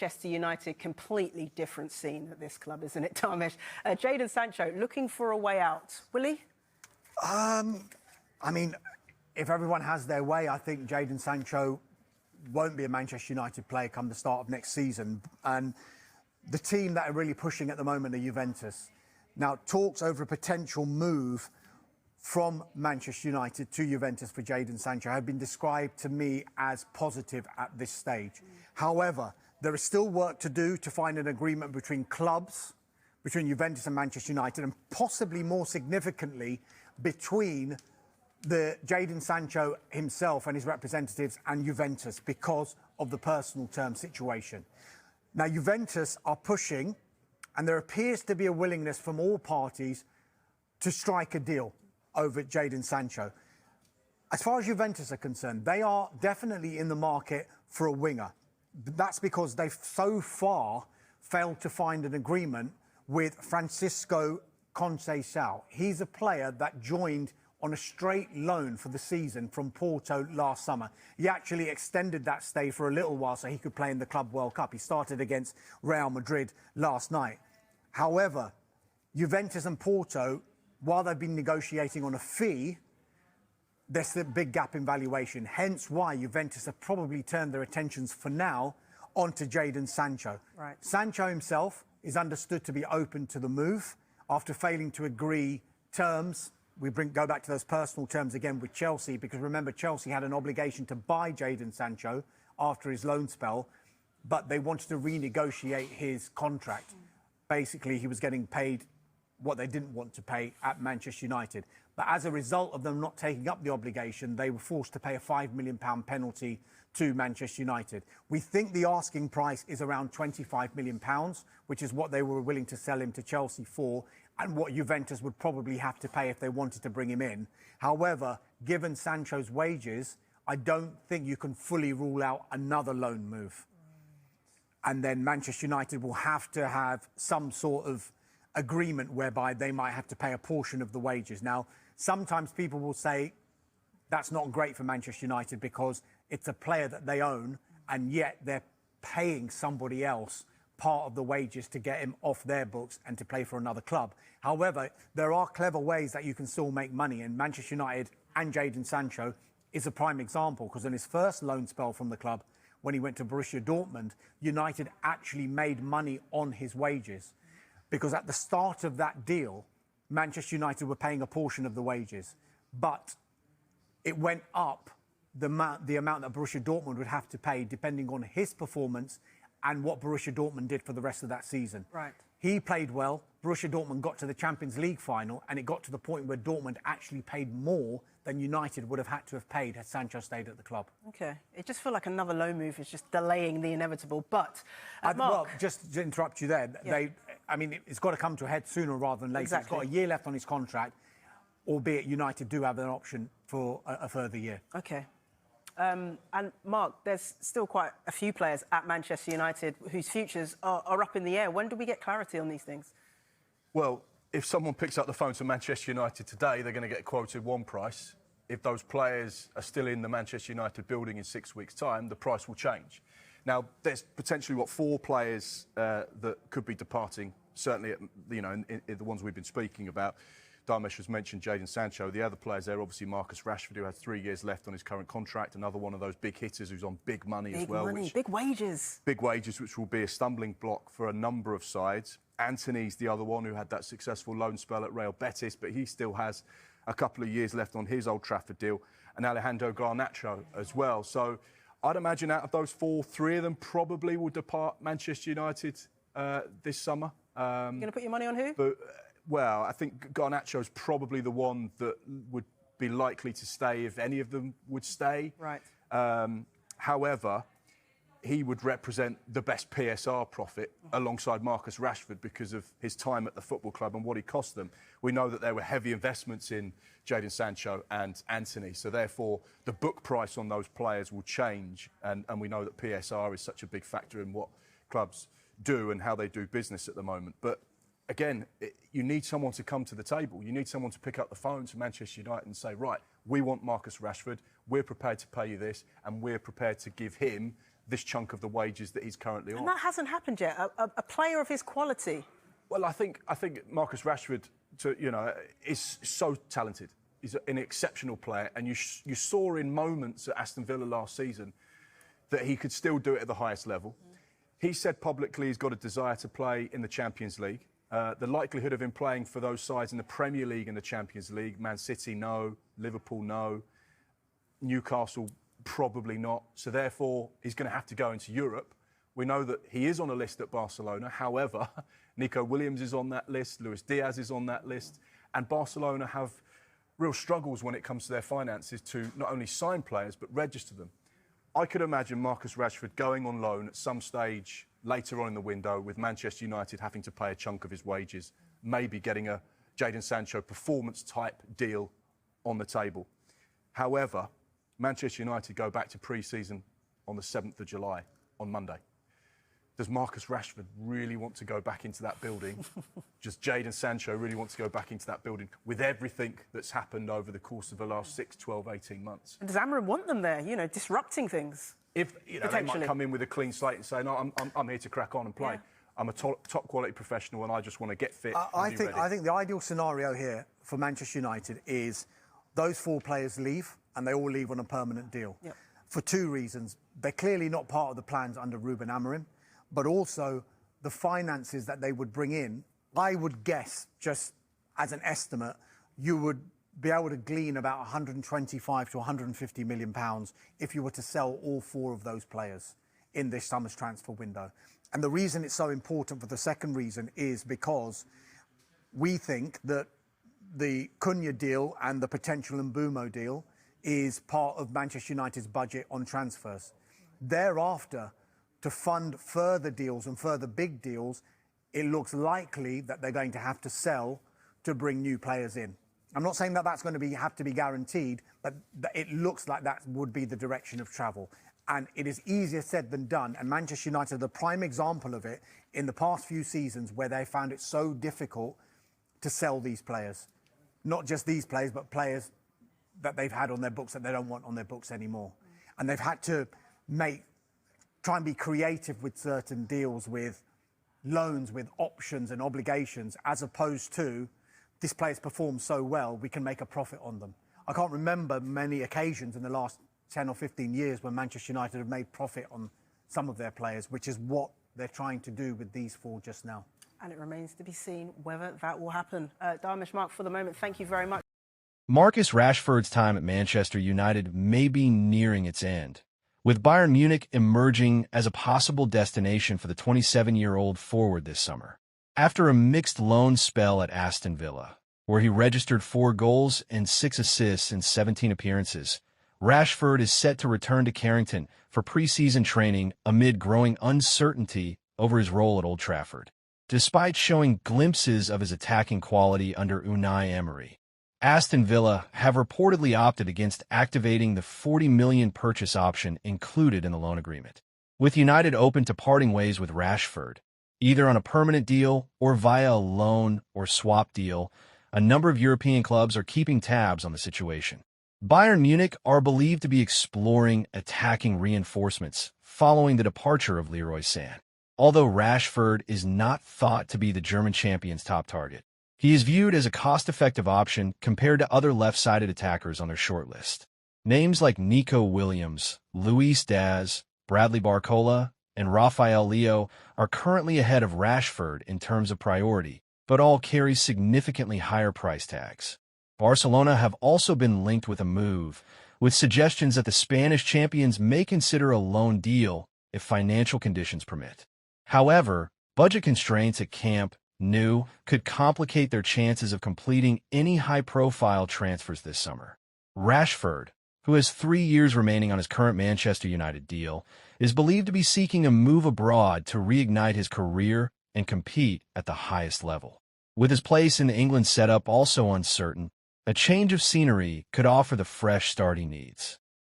Manchester United, completely different scene at this club, isn't it, Dharmesh? Jadon Sancho looking for a way out. Will he? I mean, if everyone has their way, I think Jadon Sancho won't be a Manchester United player come the start of next season. And the team that are really pushing at the moment are Juventus. Now, talks over a potential move from Manchester United to Juventus for Jadon Sancho have been described to me as positive at this stage. However, there is still work to do to find an agreement between clubs, between Juventus and Manchester United, and possibly more significantly between the Jadon Sancho himself and his representatives and Juventus because of the personal term situation. Now, Juventus are pushing, and there appears to be a willingness from all parties to strike a deal over Jadon Sancho. As far as Juventus are concerned, they are definitely in the market for a winger. That's because they've so far failed to find an agreement with Francisco Conceição. He's a player that joined on a straight loan for the season from Porto last summer. He actually extended that stay for a little while so he could play in the Club World Cup. He started against Real Madrid last night. However, Juventus and Porto, while they've been negotiating on a fee, there's a big gap in valuation. Hence why Juventus have probably turned their attentions for now onto Jadon Sancho. Right. Sancho himself is understood to be open to the move after failing to agree terms. We go back to those personal terms again with Chelsea, because remember, Chelsea had an obligation to buy Jadon Sancho after his loan spell, but they wanted to renegotiate his contract. Basically, he was getting paid what they didn't want to pay at Manchester United. But as a result of them not taking up the obligation, they were forced to pay a £5 million penalty to Manchester United. We think the asking price is around £25 million, which is what they were willing to sell him to Chelsea for, and what Juventus would probably have to pay if they wanted to bring him in. However, given Sancho's wages, I don't think you can fully rule out another loan move. And then Manchester United will have to have some sort of agreement whereby they might have to pay a portion of the wages. Now, sometimes people will say that's not great for Manchester United because it's a player that they own, and yet they're paying somebody else part of the wages to get him off their books and to play for another club. However, there are clever ways that you can still make money, and Manchester United and Jadon Sancho is a prime example, because in his first loan spell from the club, when he went to Borussia Dortmund, United actually made money on his wages. Because at the start of that deal, Manchester United were paying a portion of the wages, but it went up the amount that Borussia Dortmund would have to pay depending on his performance and what Borussia Dortmund did for the rest of that season. Right. He played well. Borussia Dortmund got to the Champions League final, and it got to the point where Dortmund actually paid more than United would have had to have paid had Sancho stayed at the club. OK. It just feels like another loan move is just delaying the inevitable. But, Mark... Well, just to interrupt you there, I mean, it's got to come to a head sooner rather than later. Exactly. He's got a year left on his contract, albeit United do have an option for a further year. OK. And Mark, there's still quite a few players at Manchester United whose futures are up in the air. When do we get clarity on these things? Well, if someone picks up the phone to Manchester United today, they're going to get quoted one price. If those players are still in the Manchester United building in 6 weeks' time, the price will change. Now, there's potentially, 4 players that could be departing, certainly, in the ones we've been speaking about. Dharmesh has mentioned Jadon Sancho. The other players there, obviously Marcus Rashford, who has 3 years left on his current contract. Another one of those big hitters who's on big money as well. Big wages. Big wages, which will be a stumbling block for a number of sides. Antony's the other one who had that successful loan spell at Real Betis, but he still has a couple of years left on his Old Trafford deal. And Rashford Garnacho as well. So I'd imagine out of those 4, 3 of them probably will depart Manchester United this summer. You're going to put your money on who? But, well, I think Garnacho's probably the one that would be likely to stay if any of them would stay. Right. However, he would represent the best PSR profit alongside Marcus Rashford because of his time at the football club and what he cost them. We know that there were heavy investments in Jadon Sancho and Antony, so therefore the book price on those players will change, and we know that PSR is such a big factor in what clubs do and how they do business at the moment. But again, you need someone to come to the table. You need someone to pick up the phone to Manchester United and say, right, we want Marcus Rashford, we're prepared to pay you this, and we're prepared to give him this chunk of the wages that he's currently on. And that hasn't happened yet. A player of his quality. Well, I think Marcus Rashford, is so talented. He's an exceptional player, and you saw in moments at Aston Villa last season that he could still do it at the highest level. He said publicly he's got a desire to play in the Champions League. The likelihood of him playing for those sides in the Premier League and the Champions League, Man City, no. Liverpool, no. Newcastle, probably not. So therefore, he's going to have to go into Europe. We know that he is on a list at Barcelona. However, Nico Williams is on that list. Luis Diaz is on that list. And Barcelona have real struggles when it comes to their finances to not only sign players, but register them. I could imagine Marcus Rashford going on loan at some stage later on in the window with Manchester United having to pay a chunk of his wages, maybe getting a Jadon Sancho performance-type deal on the table. However, Manchester United go back to pre-season on the 7th of July, on Monday. Does Marcus Rashford really want to go back into that building? Does Jadon Sancho really want to go back into that building with everything that's happened over the course of the last 6, 12, 18 months? And does Amorim want them there, disrupting things? If they might come in with a clean slate and say, no, I'm here to crack on and play. Yeah. I'm a top quality professional and I just want to get fit. I think the ideal scenario here for Manchester United is those 4 players leave and they all leave on a permanent deal. Yep. For 2 reasons. They're clearly not part of the plans under Ruben Amorim, but also the finances that they would bring in, I would guess, just as an estimate, you would be able to glean about 125 to 150 million pounds if you were to sell all 4 of those players in this summer's transfer window. And the reason it's so important for the second reason is because we think that the Cunha deal and the potential Mbeumo deal is part of Manchester United's budget on transfers. Thereafter, to fund further deals and further big deals, it looks likely that they're going to have to sell to bring new players in. I'm not saying that that's going to have to be guaranteed, but it looks like that would be the direction of travel. And it is easier said than done. And Manchester United are the prime example of it in the past few seasons where they found it so difficult to sell these players. Not just these players, but players that they've had on their books that they don't want on their books anymore. And they've had to try and be creative with certain deals, with loans, with options and obligations, as opposed to this player's performed so well, we can make a profit on them. I can't remember many occasions in the last 10 or 15 years when Manchester United have made profit on some of their players, which is what they're trying to do with these 4 just now. And it remains to be seen whether that will happen. Darmish, Mark, for the moment, thank you very much. Marcus Rashford's time at Manchester United may be nearing its end, with Bayern Munich emerging as a possible destination for the 27-year-old forward this summer. After a mixed loan spell at Aston Villa, where he registered 4 goals and 6 assists in 17 appearances, Rashford is set to return to Carrington for pre-season training amid growing uncertainty over his role at Old Trafford. Despite showing glimpses of his attacking quality under Unai Emery, Aston Villa have reportedly opted against activating the £40 million purchase option included in the loan agreement, with United open to parting ways with Rashford, either on a permanent deal or via a loan or swap deal. A number of European clubs are keeping tabs on the situation. Bayern Munich are believed to be exploring attacking reinforcements following the departure of Leroy Sané, although Rashford is not thought to be the German champion's top target. He is viewed as a cost-effective option compared to other left-sided attackers on their shortlist. Names like Nico Williams, Luis Diaz, Bradley Barcola, and Rafael Leo are currently ahead of Rashford in terms of priority, but all carry significantly higher price tags. Barcelona have also been linked with a move, with suggestions that the Spanish champions may consider a loan deal if financial conditions permit. However, budget constraints at Camp Nou could complicate their chances of completing any high-profile transfers this summer. Rashford, who has 3 years remaining on his current Manchester United deal, is believed to be seeking a move abroad to reignite his career and compete at the highest level. With his place in the England setup also uncertain, a change of scenery could offer the fresh start he needs.